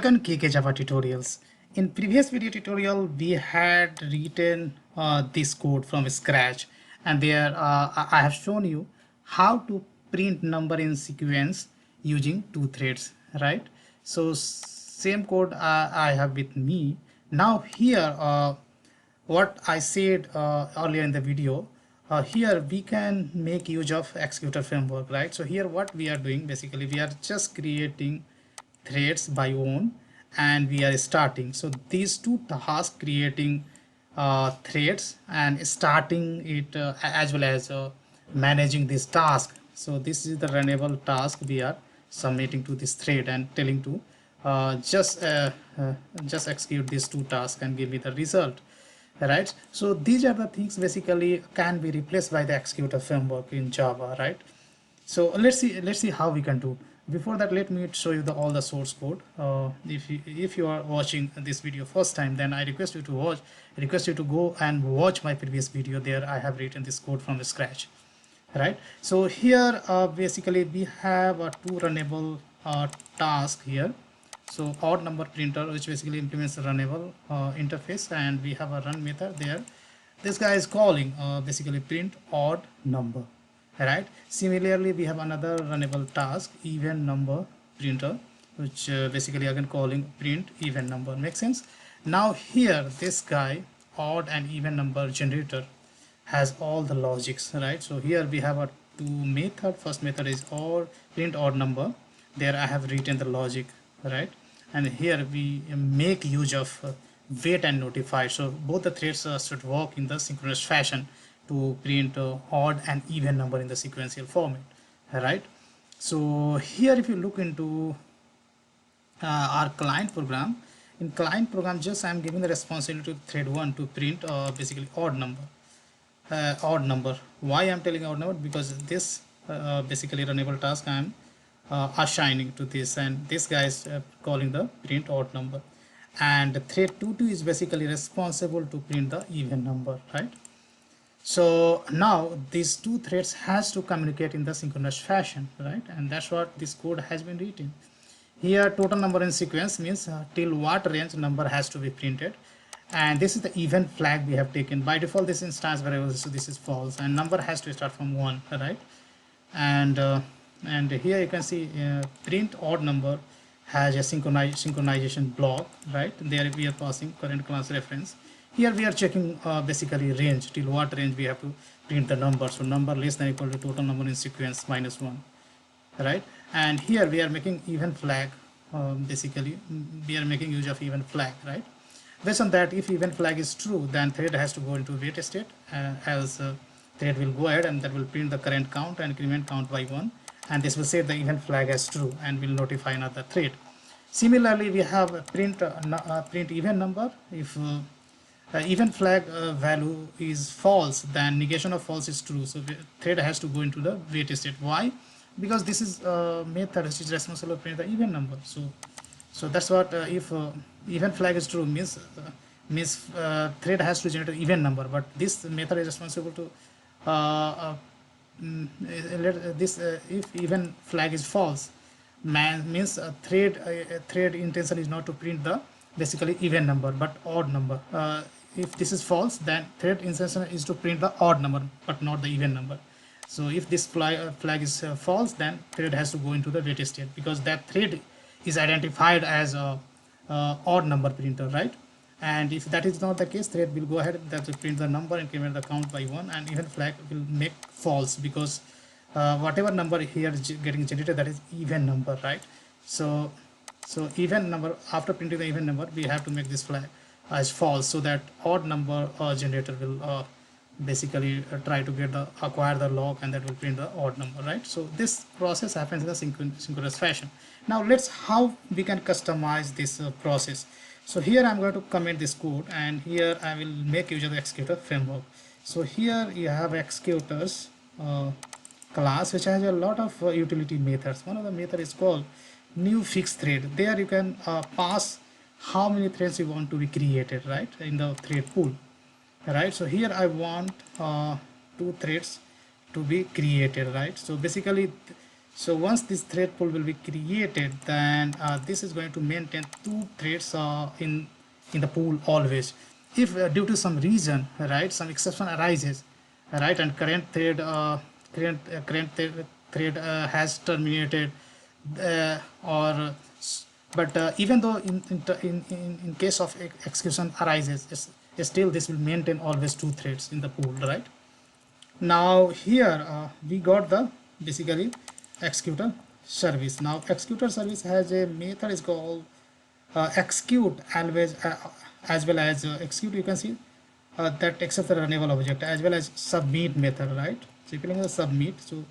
on KK Java tutorials. In previous video tutorial, we had written this code from scratch, and there I have shown you how to print number in sequence using two threads, right? So same code I have with me. Now here, what I said earlier in the video, here we can make use of executor framework, right? So here what we are doing, basically we are just creating threads by own, and we are starting. So these two tasks, creating threads and starting it, as well as managing this task. So this is the runnable task we are submitting to this thread and telling to just execute these two tasks and give me the result, right? So these are the things basically can be replaced by the executor framework in Java, right? So let's see how we can do. Before that, let me show you all the source code. If you are watching this video first time, then I request you to go and watch my previous video. There I have written this code from scratch, right? So here basically we have a two runnable task here. So odd number printer, which basically implements the runnable interface, and we have a run method there. This guy is calling basically print odd number, right? Similarly, we have another runnable task, even number printer, which basically again calling print even number. Makes sense? Now here this guy odd and even number generator has all the logics, right? So here we have a two method. First method is odd, print odd number. There I have written the logic, right? And here we make use of wait and notify. So both the threads should work in the synchronous fashion to print odd and even number in the sequential format, right? So here if you look into our client program, in client program just I'm giving the responsibility to thread 1 to print basically odd number. Why I'm telling odd number? Because this basically runnable task I'm assigning to this, and this guy is calling the print odd number, and thread 22 is basically responsible to print the even number, right? So now these two threads has to communicate in the synchronous fashion, right? And that's what this code has been written. Here total number in sequence means till what range number has to be printed, and this is the event flag we have taken. By default this instance variable, so this is false, and number has to start from 1, right? And here you can see print odd number has a synchronization block, right? There we are passing current class reference. Here we are checking basically range, till what range we have to print the number. So number less than equal to total number in sequence -1, right? And here we are making even flag. Basically we are making use of even flag, right? Based on that, if even flag is true, then thread has to go into wait state, else thread will go ahead and that will print the current count and increment count by 1, and this will set the even flag as true and will notify another thread. Similarly, we have print even number. If even flag value is false, then negation of false is true, so thread has to go into the wait state. Why? Because this is method which is responsible to print the even number. So that's what if even flag is true means thread has to generate an even number, but this method is responsible to this if even flag is false, means thread intention is not to print the basically even number but odd number. If this is false, then thread intention is to print the odd number but not the even number. So if this flag is false, then thread has to go into the wait state, because that thread is identified as a odd number printer, right? And if that is not the case, thread will go ahead that will print the number, increment the count by 1, and even flag will make false, because whatever number here is getting generated, that is even number, right? So even number, after printing the even number, we have to make this flag as false, so that odd number generator will basically try to acquire the log, and that will print the odd number, right? So this process happens in a synchronous fashion. Now let's how we can customize this process. So here I'm going to comment this code, and here I will make use of the executor framework. So here you have executors class, which has a lot of utility methods. One of the method is called new fixed thread. There you can pass how many threads you want to be created, right, in the thread pool, right? So here I want 2 threads to be created, right? So basically, So once this thread pool will be created, then this is going to maintain two threads in the pool always. If due to some reason, right, some exception arises, right, and current thread has terminated, or but even though in case of execution arises, still this will maintain always two threads in the pool, right? Now here we got the basically executor service. Now executor service has a method is called execute always, as well as execute, you can see that accepts the runnable object, as well as submit method, right? So you can use the submit. So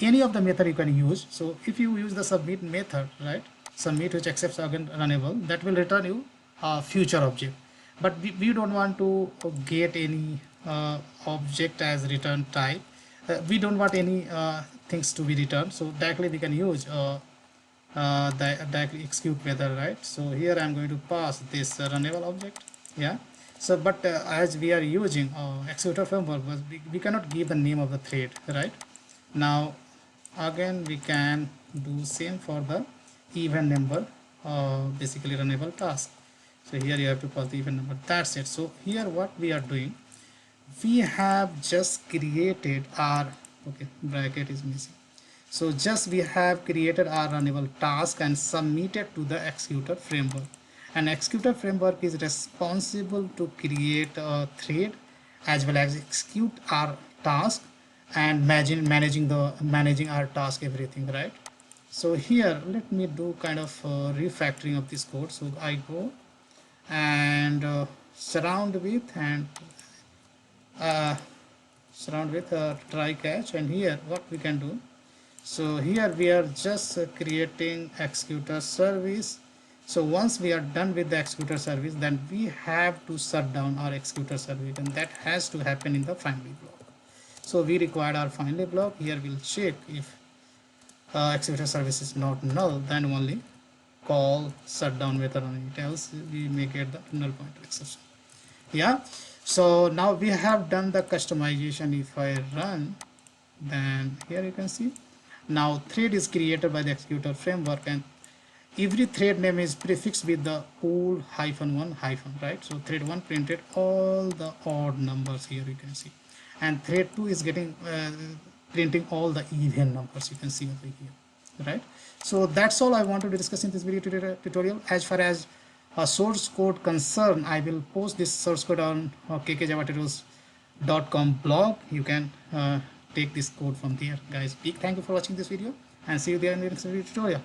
any of the method you can use. So if you use the submit method, right, submit, which accepts again runnable, that will return you a future object. But we don't want to get any object as return type. We don't want any things to be returned, so directly we can use directly execute method, right? So here I'm going to pass this runnable object. Yeah. So but as we are using executor framework, we cannot give the name of the thread, right? Now again we can do same for the event number, basically runnable task. So here you have to pass the event number. That's it. So here what we are doing, we have just created our, okay, bracket is missing. So just we have created our runnable task and submitted to the executor framework. And executor framework is responsible to create a thread as well as execute our task and managing our task, everything, right? So here let me do kind of refactoring of this code. So I go and surround with try catch, and here what we can do, so here we are just creating executor service. So once we are done with the executor service, then we have to shut down our executor service, and that has to happen in the finally block. So we required our finally block. Here we'll check if executor service is not null, then only call shutdown method on it, else we may get the null pointer exception. Yeah. So now we have done the customization. If I run, then here you can see now thread is created by the executor framework, and every thread name is prefixed with the pool -1 hyphen, right? So thread 1 printed all the odd numbers, here you can see, and thread 2 is getting printing all the even numbers, you can see over here, right? So that's all I wanted to discuss in this video tutorial. As far as source code concern, I will post this source code on kkjavatutorials.com blog. You can take this code from there, guys. Big thank you for watching this video, and see you there in the next video tutorial.